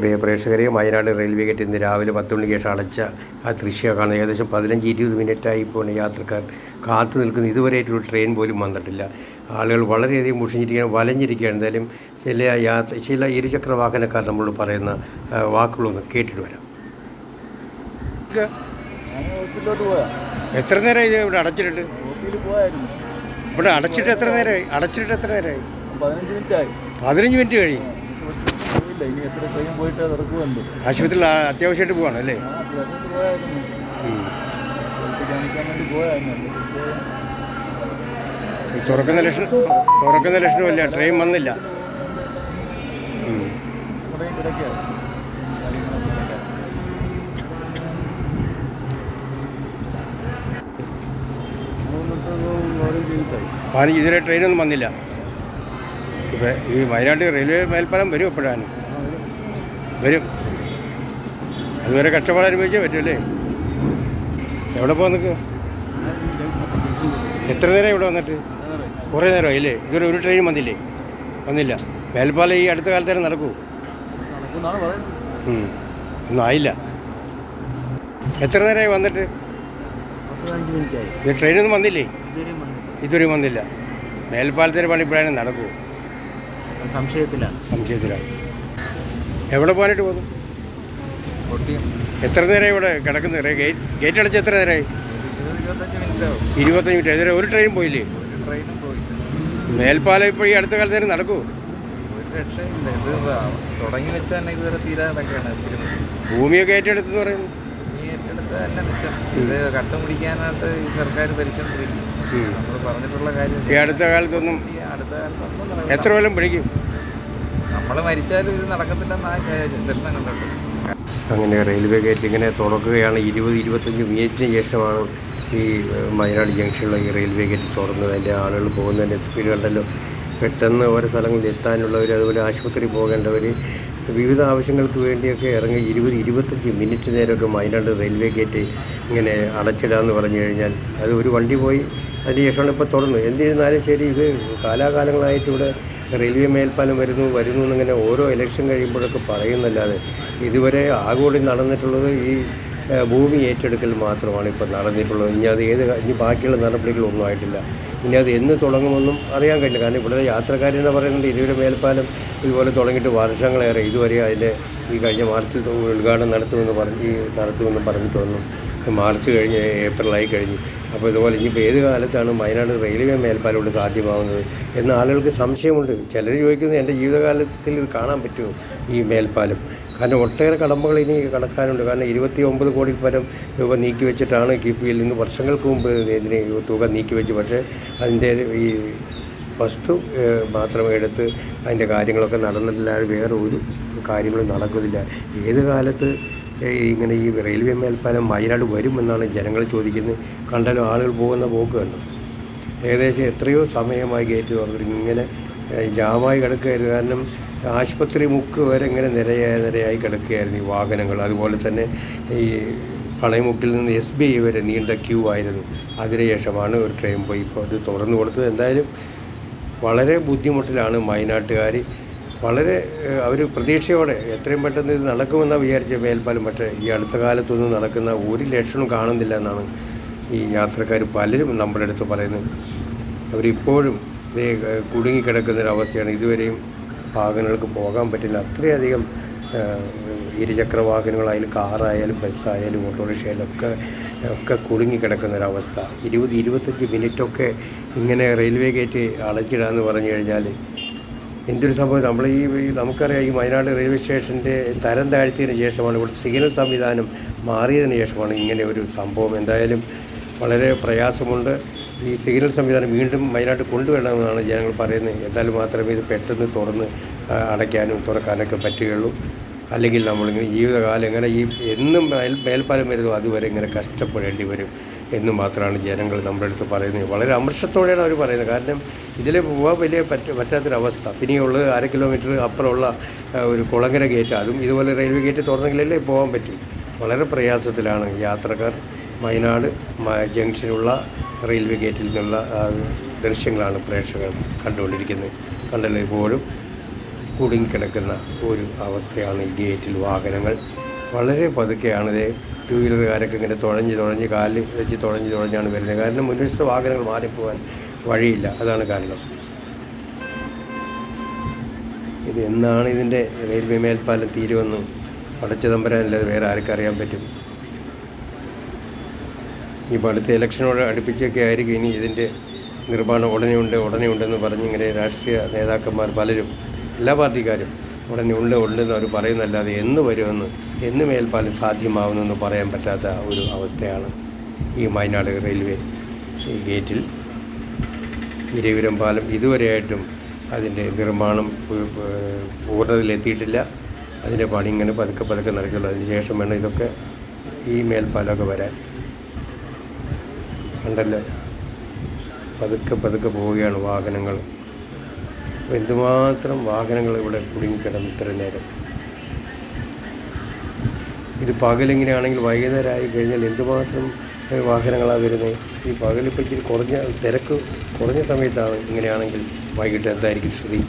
പ്രിയ പ്രേക്ഷകരെ, Wayanad railway gate ഇന്ന് രാവിലെ 10 മണിക്ക് ശേഷം അടച്ച ആ ദൃശ്യമാണ്. ഏകദേശം 15-20 മിനിറ്റായി ഇപ്പോൾ യാത്രക്കാർ കാത്തു നിൽക്കുന്നു. ഇതുവരെയായിട്ടൊരു ട്രെയിൻ പോലും വന്നിട്ടില്ല. ആളുകൾ വളരെയധികം മുഷിഞ്ഞിരിക്കുകയാണ്, വലഞ്ഞിരിക്കുകയാണ്. എന്തായാലും ചില ഇരുചക്ര വാഹനക്കാർ നമ്മളോട് പറയുന്ന വാക്കുകളൊന്ന് കേട്ടിട്ട് വരാം. എത്ര നേരമായി ഇത് ഇവിടെ അടച്ചിട്ട്? ഇവിടെ അടച്ചിട്ട് എത്ര നേരമായി? 15 മിനിറ്റ് കഴിയും. ആശുപത്രിയിൽ അത്യാവശ്യമായിട്ട് പോവാണ് അല്ലേ? തുറക്കുന്ന ലക്ഷണമല്ല, ട്രെയിൻ വന്നില്ല. ഇതുവരെ ട്രെയിനൊന്നും വന്നില്ല. ഇപ്പം ഈ വയനാട് റെയിൽവേ മേൽപ്പാലം വരും, എപ്പോഴാണ് വരും? അതുവരെ കഷ്ടപ്പാട് അനുഭവിച്ചേ പറ്റുമല്ലേ? എവിടെ പോകാൻ നിൽക്കുക? എത്ര നേരം ഇവിടെ വന്നിട്ട്? കുറേ നേരമായി അല്ലേ? ഇതുവരെ ഒരു ട്രെയിൻ വന്നില്ല. മേൽപ്പാലം ഈ അടുത്ത കാലത്തേരം നടക്കൂ? ഒന്നും ആയില്ല. എത്ര നേരമായി വന്നിട്ട്? ഇത് ട്രെയിനൊന്നും വന്നില്ലേ? ഇതുവരെ വന്നില്ല. മേൽപ്പാലത്തിന് പണി ഇപ്പോഴാണ് നടക്കൂ? സംശയത്തിലാണ്. എവിടെ പോകാനായിട്ട് പോകുന്നു? എത്ര നേരമായി ഇവിടെ കിടക്കുന്നത്? ഗേറ്റ് അടച്ച് എത്ര നേരമായി? 25 മിനിറ്റ്. ഇതുവരെ ഒരു ട്രെയിൻ പോയില്ലേ? മേൽപ്പാലം ഇപ്പോൾ ഈ അടുത്ത കാലത്തേന് നടക്കൂ? ഭൂമിയൊക്കെ ഏറ്റെടുത്തെന്ന് പറയുന്നു. ഈ അടുത്ത കാലത്തൊന്നും എത്ര കൊല്ലം പിടിക്കും? നമ്മൾ മരിച്ചാലും ഇത് നടക്കത്തില്ലെന്നാണ് ദർശനം കണ്ടിട്ട്. അങ്ങനെ റെയിൽവേ ഗേറ്റ് ഇങ്ങനെ തുറക്കുകയാണ്. 20-25 മിനിറ്റിന് ശേഷമാണ് ഈ വയനാട് ജംഗ്ഷനിലുള്ള ഈ റെയിൽവേ ഗേറ്റ് തുറന്നത്. അതിൻ്റെ ആളുകൾ പോകുന്നതിൻ്റെ സ്പീഡ് കണ്ടല്ലോ. പെട്ടെന്ന് ഓരോ സ്ഥലങ്ങളിൽ എത്താനുള്ളവർ, അതുപോലെ ആശുപത്രി പോകേണ്ടവർ, വിവിധ ആവശ്യങ്ങൾക്ക് വേണ്ടിയൊക്കെ ഇറങ്ങി 20-25 മിനിറ്റ് നേരമൊക്കെ വയനാട് റെയിൽവേ ഗേറ്റ് ഇങ്ങനെ അടച്ചിടാമെന്ന് പറഞ്ഞു കഴിഞ്ഞാൽ അത് ഒരു വണ്ടി പോയി അതിന് ശേഷമാണ് ഇപ്പോൾ തുറന്നു. എന്നിരുന്നാലും ശരി, ഇത് കാലാകാലങ്ങളായിട്ട് ഇവിടെ റെയിൽവേ മേൽപ്പാലം വരുന്നു എന്നിങ്ങനെ ഓരോ ഇലക്ഷൻ കഴിയുമ്പോഴൊക്കെ പറയുന്നല്ലാതെ ഇതുവരെ ആകോടി നടന്നിട്ടുള്ളത് ഈ ഭൂമി ഏറ്റെടുക്കൽ മാത്രമാണ് ഇപ്പോൾ നടന്നിട്ടുള്ളത്. ഇനി ബാക്കിയുള്ള നടപടികളൊന്നും ആയിട്ടില്ല. ഇനി അത് എന്ന് തുടങ്ങുമെന്നും അറിയാൻ കഴിയില്ല. കാരണം ഇവിടെ യാത്രക്കാരെന്ന് പറയുന്നത് ഇതുവരെ മേൽപ്പാലം ഇതുപോലെ തുടങ്ങിയിട്ട് വർഷങ്ങളേറെ. ഇതുവരെ അതിൻ്റെ ഈ കഴിഞ്ഞ മാർച്ചിൽ ഉദ്ഘാടനം നടത്തുമെന്ന് പറഞ്ഞിട്ട് വന്നു. മാർച്ച് കഴിഞ്ഞ് ഏപ്രിലായി കഴിഞ്ഞു. അപ്പോൾ ഇതുപോലെ ഇനിയിപ്പോൾ ഏത് കാലത്താണ് വയനാട് റെയിൽവേ മേൽപ്പാലം ഇവിടെ സാധ്യമാകുന്നത് എന്ന് ആളുകൾക്ക് സംശയമുണ്ട്. ചിലർ ചോദിക്കുന്നത് എൻ്റെ ജീവിതകാലത്തിൽ ഇത് കാണാൻ പറ്റുമോ ഈ മേൽപ്പാലം? കാരണം ഒട്ടേറെ കടമ്പകൾ ഇനി കടക്കാനുണ്ട്. കാരണം 29 കോടി പരം രൂപ നീക്കി വെച്ചിട്ടാണ് കിഫ്ബിയിൽ നിന്ന് വർഷങ്ങൾക്ക് മുമ്പ് ഇതിന് തുക നീക്കി വെച്ച്. പക്ഷേ അതിൻ്റെ ഈ വസ്തു മാത്രമേ എടുത്ത് അതിൻ്റെ കാര്യങ്ങളൊക്കെ നടന്നിട്ടില്ലാതെ വേറെ ഒരു കാര്യങ്ങളും നടക്കുന്നില്ല. ഏത് കാലത്ത് ഇങ്ങനെ ഈ റെയിൽവേ മേൽപ്പാലം വയനാട് വരുമെന്നാണ് ജനങ്ങൾ ചോദിക്കുന്നത്. കണ്ടാലും ആളുകൾ പോകുന്ന പോക്ക് കണ്ടു. ഏകദേശം എത്രയോ സമയമായി ഗേറ്റ് തുറന്നിട്ട് ഇങ്ങനെ ജാമായി കിടക്കുകയായിരുന്നു. കാരണം ആശുപത്രി മുക്ക് വരെ ഇങ്ങനെ നിരയായി കിടക്കുകയായിരുന്നു ഈ വാഹനങ്ങൾ. അതുപോലെ തന്നെ ഈ പണയമുക്കിൽ നിന്ന് SBI വരെ നീണ്ട ക്യൂ ആയിരുന്നു. അതിനുശേഷമാണ് ഒരു ട്രെയിൻ പോയി ഇപ്പോൾ അത് തുറന്നു കൊടുത്തത്. എന്തായാലും വളരെ ബുദ്ധിമുട്ടിലാണ് വയനാട്ടുകാർ. വളരെ അവർ പ്രതീക്ഷയോടെ എത്രയും പെട്ടെന്ന് ഇത് നടക്കുമെന്നാണ് വിചാരിച്ച മേൽപ്പാലം. പക്ഷേ ഈ അടുത്ത കാലത്തൊന്നും നടക്കുന്ന ഒരു ലക്ഷണം കാണുന്നില്ല എന്നാണ് ഈ യാത്രക്കാർ പലരും നമ്മുടെ അടുത്ത് പറയുന്നത്. അവരിപ്പോഴും കുടുങ്ങിക്കിടക്കുന്നൊരവസ്ഥയാണ്. ഇതുവരെയും വാഹനങ്ങൾക്ക് പോകാൻ പറ്റില്ല. അത്രയധികം ഇരുചക്ര വാഹനങ്ങളായാലും കാറായാലും ബസ്സായാലും ഓട്ടോറിക്ഷയായാലും ഒക്കെ കുടുങ്ങിക്കിടക്കുന്നൊരവസ്ഥ. 20-25 മിനിറ്റൊക്കെ ഇങ്ങനെ റെയിൽവേ ഗേറ്റ് അടച്ചിടാമെന്ന് പറഞ്ഞു കഴിഞ്ഞാൽ എന്തൊരു സംഭവം. നമുക്കറിയാം, ഈ വയനാട് റെയിൽവേ സ്റ്റേഷൻ്റെ തരം താഴ്ത്തിയതിന് ശേഷമാണ്, ഇവിടെ സിഗ്നൽ സംവിധാനം മാറിയതിന് ശേഷമാണ് ഇങ്ങനെ ഒരു സംഭവം. എന്തായാലും വളരെ പ്രയാസമുണ്ട്. ഈ സിഗ്നൽ സംവിധാനം വീണ്ടും വയനാട്ടിൽ കൊണ്ടുവരണമെന്നാണ് ജനങ്ങൾ പറയുന്നത്. എന്നാലും മാത്രമേ ഇത് പെട്ടെന്ന് തുറക്കാനൊക്കെ പറ്റുകയുള്ളൂ. അല്ലെങ്കിൽ നമ്മളിങ്ങനെ ജീവിതകാലം എങ്ങനെ എന്നും മേൽപ്പാലം വരുന്നു അതുവരെ ഇങ്ങനെ കഷ്ടപ്പെടേണ്ടി വരും എന്ന് മാത്രമാണ് ജനങ്ങൾ നമ്മുടെ അടുത്ത് പറയുന്നത്. വളരെ അമർഷത്തോടെയാണ് അവർ പറയുന്നത്. കാരണം ഇതിലെ പോകാൻ വലിയ പറ്റാത്തൊരവസ്ഥ. പിന്നെയുള്ളത് 1/2 കിലോമീറ്റർ അപ്പുറമുള്ള ഒരു കുളങ്ങര ഗേറ്റ്, അതും ഇതുപോലെ റെയിൽവേ ഗേറ്റ് തുറന്നെങ്കിലല്ലേ പോകാൻ പറ്റും. വളരെ പ്രയാസത്തിലാണ് യാത്രക്കാർ. വയനാട് ജംഗ്ഷനുള്ള റെയിൽവേ ഗേറ്റിൽ നിന്നുള്ള ദൃശ്യങ്ങളാണ് പ്രേക്ഷകർ കണ്ടുകൊണ്ടിരിക്കുന്നത്. കണ്ടല്ലോ, ഇപ്പോഴും കുടുങ്ങിക്കിടക്കുന്ന ഒരു അവസ്ഥയാണ് ഈ ഗേറ്റിൽ. വാഹനങ്ങൾ വളരെ പതുക്കെയാണിത്. ടൂ വീലറുകാരൊക്കെ ഇങ്ങനെ തുഴഞ്ഞ് കാല് വെച്ച് തുഴഞ്ഞാണ് വരുന്നത്. കാരണം മുൻവശത്തെ വാഹനങ്ങൾ മാറിപ്പോകാൻ വഴിയില്ല. അതാണ് കാരണം. ഇത് എന്നാണ് ഇതിൻ്റെ റെയിൽവേ മേൽപ്പാലം തീരുമെന്ന് പടച്ച തമ്പുരാനല്ലാതെ വേറെ ആർക്കറിയാൻ പറ്റും. ഈ അടുത്ത ഇലക്ഷനോട് അടുപ്പിച്ചൊക്കെ ആയിരിക്കും ഇനി ഇതിൻ്റെ നിർമ്മാണം ഉടനെ ഉണ്ടെന്ന് പറഞ്ഞിങ്ങനെ രാഷ്ട്രീയ നേതാക്കന്മാർ പലരും, എല്ലാ പാർട്ടിക്കാരും ഉണ്ടെന്ന് അവർ പറയുന്നല്ലാതെ എന്ന് വരുമെന്ന്, എന്ന് മേൽപ്പാലം സാധ്യമാവുമെന്ന് പറയാൻ പറ്റാത്ത ഒരു അവസ്ഥയാണ് ഈ വയനാട് റെയിൽവേ ഈ ഗേറ്റിൽ. ഇരവിപുരം പാലം ഇതുവരെയായിട്ടും അതിൻ്റെ നിർമ്മാണം പൂർണ്ണതയിലെത്തിയിട്ടില്ല. അതിൻ്റെ പണി ഇങ്ങനെ പതുക്കെ നടക്കുള്ളൂ. അതിന് ശേഷം വേണം ഇതൊക്കെ ഈ മേൽപ്പാലമൊക്കെ വരാൻ. കണ്ടല്ലോ, പതുക്കെ പോവുകയാണ് വാഹനങ്ങൾ. എന്തുമാത്രം വാഹനങ്ങൾ ഇവിടെ കുടുങ്ങിക്കിടന്ന് ഇത്ര നേരം. ഇത് പകലിങ്ങനെയാണെങ്കിൽ വൈകുന്നേരമായി കഴിഞ്ഞാൽ എന്തുമാത്രം വാഹനങ്ങളാണ് വരുന്നത്. ഈ പകലിപ്പോൾ ഇച്ചിരി തിരക്ക് കുറഞ്ഞ സമയത്താണ് ഇങ്ങനെയാണെങ്കിൽ വൈകിട്ട് എന്തായിരിക്കും സ്ഥിതി?